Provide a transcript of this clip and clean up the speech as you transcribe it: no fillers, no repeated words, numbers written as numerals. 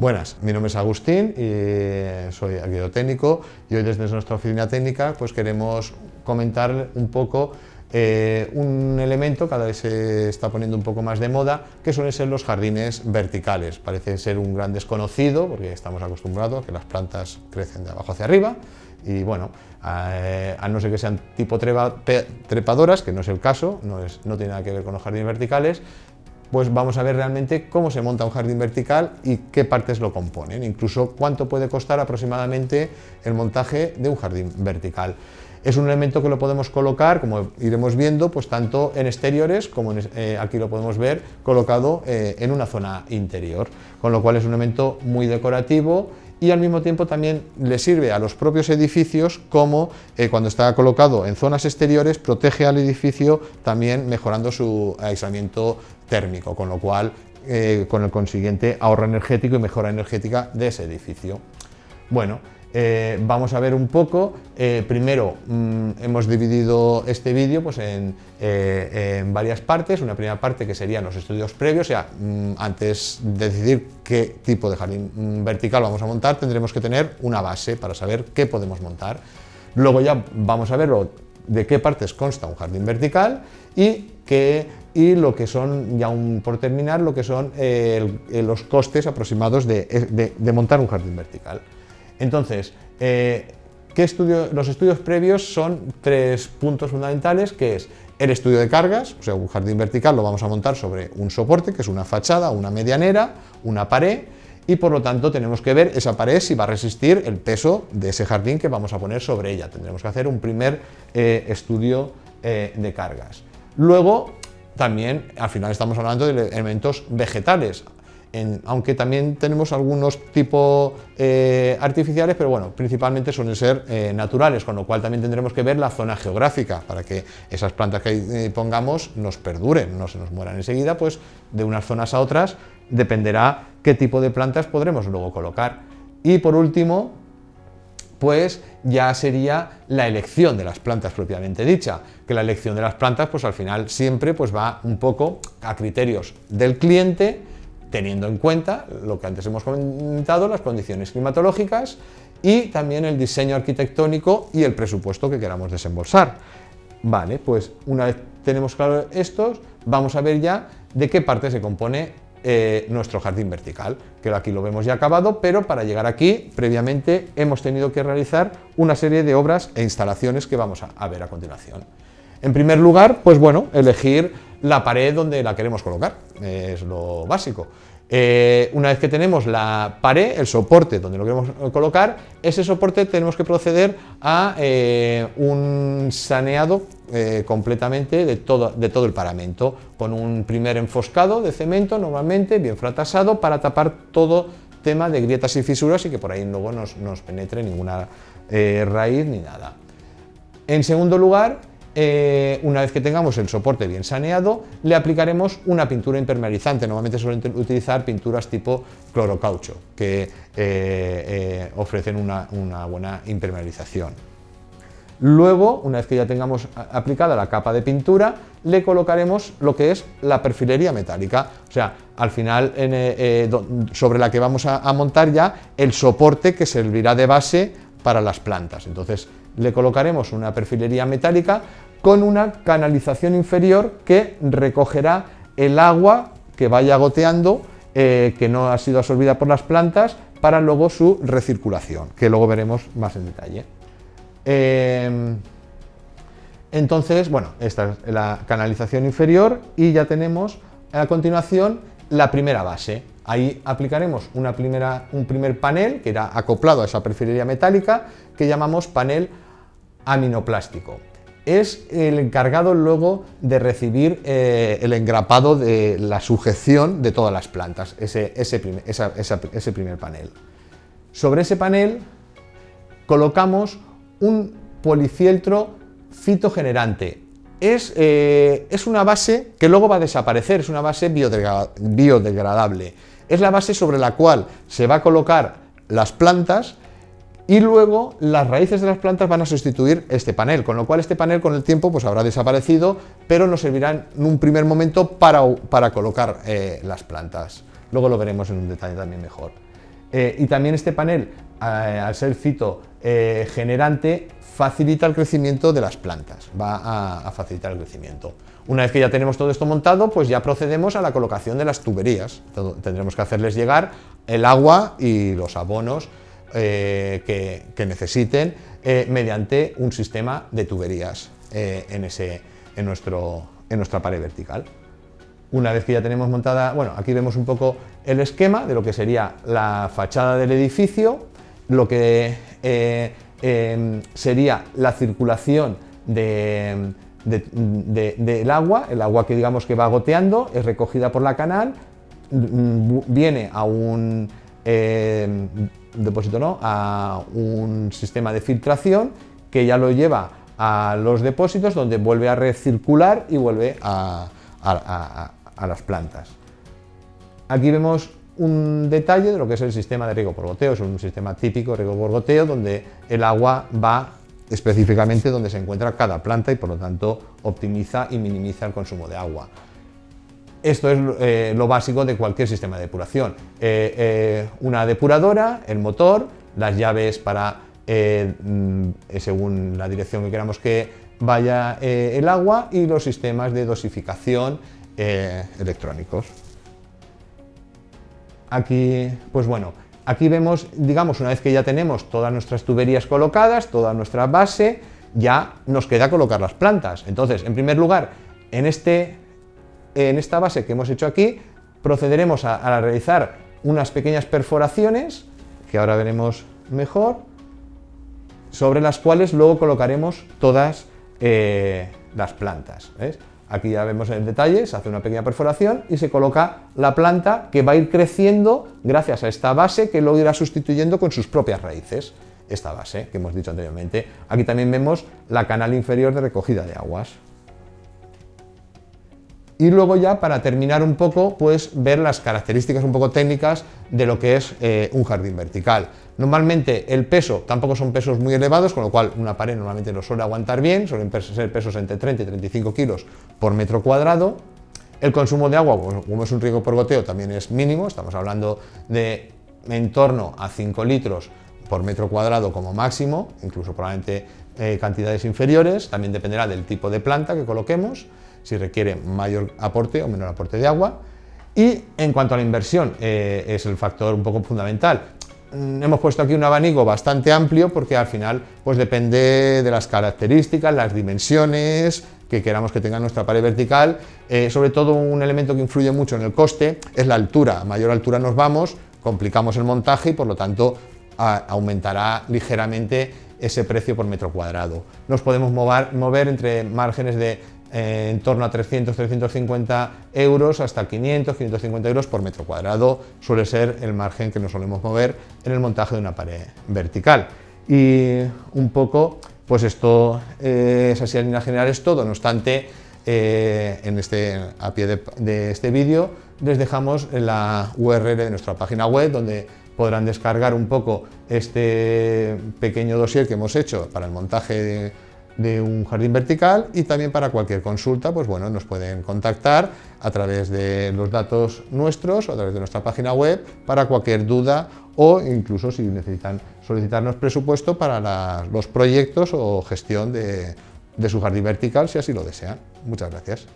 Buenas, mi nombre es Agustín y soy arquitecto y hoy desde nuestra oficina técnica pues queremos comentar un poco un elemento cada vez se está poniendo un poco más de moda, que suelen ser los jardines verticales. Parece ser un gran desconocido porque estamos acostumbrados a que las plantas crecen de abajo hacia arriba y bueno, a no ser que sean tipo trepadoras, que no es el caso, no tiene nada que ver con los jardines verticales, pues vamos a ver realmente cómo se monta un jardín vertical y qué partes lo componen, incluso cuánto puede costar aproximadamente el montaje de un jardín vertical. Es un elemento que lo podemos colocar, como iremos viendo, pues tanto en exteriores como aquí lo podemos ver colocado en una zona interior, con lo cual es un elemento muy decorativo y al mismo tiempo también le sirve a los propios edificios como cuando está colocado en zonas exteriores protege al edificio también mejorando su aislamiento térmico, con lo cual con el consiguiente ahorro energético y mejora energética de ese edificio. Bueno, vamos a ver un poco, primero hemos dividido este vídeo pues, en varias partes. Una primera parte que serían los estudios previos, o sea, antes de decidir qué tipo de jardín vertical vamos a montar, tendremos que tener una base para saber qué podemos montar. Luego ya vamos a ver de qué partes consta un jardín vertical y lo que son, ya por terminar, lo que son los costes aproximados de montar un jardín vertical. Entonces, los estudios previos son tres puntos fundamentales, que es el estudio de cargas, o sea, un jardín vertical lo vamos a montar sobre un soporte, que es una fachada, una medianera, una pared, y por lo tanto tenemos que ver esa pared si va a resistir el peso de ese jardín que vamos a poner sobre ella. Tendremos que hacer un primer estudio de cargas. Luego, también, al final estamos hablando de elementos vegetales, aunque también tenemos algunos tipos artificiales, pero bueno, principalmente suelen ser naturales, con lo cual también tendremos que ver la zona geográfica para que esas plantas que pongamos nos perduren, no se nos mueran enseguida, pues de unas zonas a otras dependerá qué tipo de plantas podremos luego colocar. Y por último, pues ya sería la elección de las plantas propiamente dicha, que la elección de las plantas pues al final siempre pues va un poco a criterios del cliente, teniendo en cuenta lo que antes hemos comentado, las condiciones climatológicas y también el diseño arquitectónico y el presupuesto que queramos desembolsar. Vale, pues una vez tenemos claro estos, vamos a ver ya de qué parte se compone nuestro jardín vertical, que aquí lo vemos ya acabado, pero para llegar aquí, previamente hemos tenido que realizar una serie de obras e instalaciones que vamos a ver a continuación. En primer lugar, pues bueno, elegir la pared donde la queremos colocar, es lo básico. Una vez que tenemos la pared, el soporte donde lo queremos colocar, ese soporte tenemos que proceder a un saneado completamente de todo el paramento, con un primer enfoscado de cemento, normalmente bien fratasado, para tapar todo tema de grietas y fisuras y que por ahí luego nos penetre ninguna raíz ni nada. En segundo lugar, una vez que tengamos el soporte bien saneado, le aplicaremos una pintura impermeabilizante. Normalmente suelen utilizar pinturas tipo clorocaucho, que ofrecen una buena impermeabilización. Luego, una vez que ya tengamos aplicada la capa de pintura, le colocaremos lo que es la perfilería metálica, o sea, al final sobre la que vamos a montar ya el soporte que servirá de base para las plantas. Entonces, le colocaremos una perfilería metálica con una canalización inferior que recogerá el agua que vaya goteando, que no ha sido absorbida por las plantas, para luego su recirculación, que luego veremos más en detalle. Entonces, bueno, esta es la canalización inferior y ya tenemos a continuación la primera base. Ahí aplicaremos un primer panel que irá acoplado a esa perfilería metálica, que llamamos panel aminoplástico. Es el encargado luego de recibir el engrapado de la sujeción de todas las plantas, ese primer panel. Sobre ese panel colocamos un polifieltro fitogenerante. Es una base que luego va a desaparecer, es una base biodegradable. Es la base sobre la cual se va a colocar las plantas y luego las raíces de las plantas van a sustituir este panel, con lo cual este panel con el tiempo pues habrá desaparecido, pero nos servirá en un primer momento para colocar las plantas. Luego lo veremos en un detalle también mejor. Y también este panel, al ser fitogenerante, facilita el crecimiento de las plantas, va a facilitar el crecimiento. Una vez que ya tenemos todo esto montado, pues ya procedemos a la colocación de las tuberías. Tendremos que hacerles llegar el agua y los abonos que necesiten mediante un sistema de tuberías en nuestra pared vertical. Una vez que ya tenemos montada, bueno, aquí vemos un poco el esquema de lo que sería la fachada del edificio, lo que sería la circulación del agua, el agua que digamos que va goteando, es recogida por la canal, viene a un depósito, ¿no?, a un sistema de filtración que ya lo lleva a los depósitos, donde vuelve a recircular y vuelve a las plantas. Aquí vemos un detalle de lo que es el sistema de riego por goteo. Es un sistema típico de riego por goteo donde el agua va específicamente donde se encuentra cada planta y por lo tanto optimiza y minimiza el consumo de agua. Esto es lo básico de cualquier sistema de depuración. Una depuradora, el motor, las llaves para, según la dirección que queramos que vaya el agua, y los sistemas de dosificación electrónicos. Aquí, pues bueno, aquí vemos, digamos, una vez que ya tenemos todas nuestras tuberías colocadas, toda nuestra base, ya nos queda colocar las plantas. Entonces, en primer lugar, en esta base que hemos hecho aquí, procederemos a realizar unas pequeñas perforaciones, que ahora veremos mejor, sobre las cuales luego colocaremos todas las plantas. ¿Ves? Aquí ya vemos el detalle, se hace una pequeña perforación y se coloca la planta, que va a ir creciendo gracias a esta base, que luego irá sustituyendo con sus propias raíces, esta base que hemos dicho anteriormente. Aquí también vemos la canal inferior de recogida de aguas. Y luego ya, para terminar un poco, pues ver las características un poco técnicas de lo que es un jardín vertical. Normalmente el peso tampoco son pesos muy elevados, con lo cual una pared normalmente lo suele aguantar bien, suelen ser pesos entre 30 y 35 kilos por metro cuadrado. El consumo de agua, como es un riego por goteo, también es mínimo, estamos hablando de en torno a 5 litros por metro cuadrado como máximo, incluso probablemente cantidades inferiores, también dependerá del tipo de planta que coloquemos, si requiere mayor aporte o menor aporte de agua. Y en cuanto a la inversión, es el factor un poco fundamental. Hemos puesto aquí un abanico bastante amplio porque al final pues depende de las características, las dimensiones que queramos que tenga nuestra pared vertical. Sobre todo un elemento que influye mucho en el coste es la altura. A mayor altura nos vamos, complicamos el montaje y por lo tanto aumentará ligeramente ese precio por metro cuadrado. Nos podemos mover entre márgenes de en torno a 300-350 euros hasta 500-550 euros por metro cuadrado, suele ser el margen que nos solemos mover en el montaje de una pared vertical. Y un poco, pues esto es así en líneas generales todo. No obstante, a pie de este vídeo les dejamos la URL de nuestra página web, donde podrán descargar un poco este pequeño dossier que hemos hecho para el montaje de un jardín vertical, y también para cualquier consulta, pues bueno, nos pueden contactar a través de los datos nuestros o a través de nuestra página web para cualquier duda, o incluso si necesitan solicitarnos presupuesto para los proyectos o gestión de su jardín vertical, si así lo desean. Muchas gracias.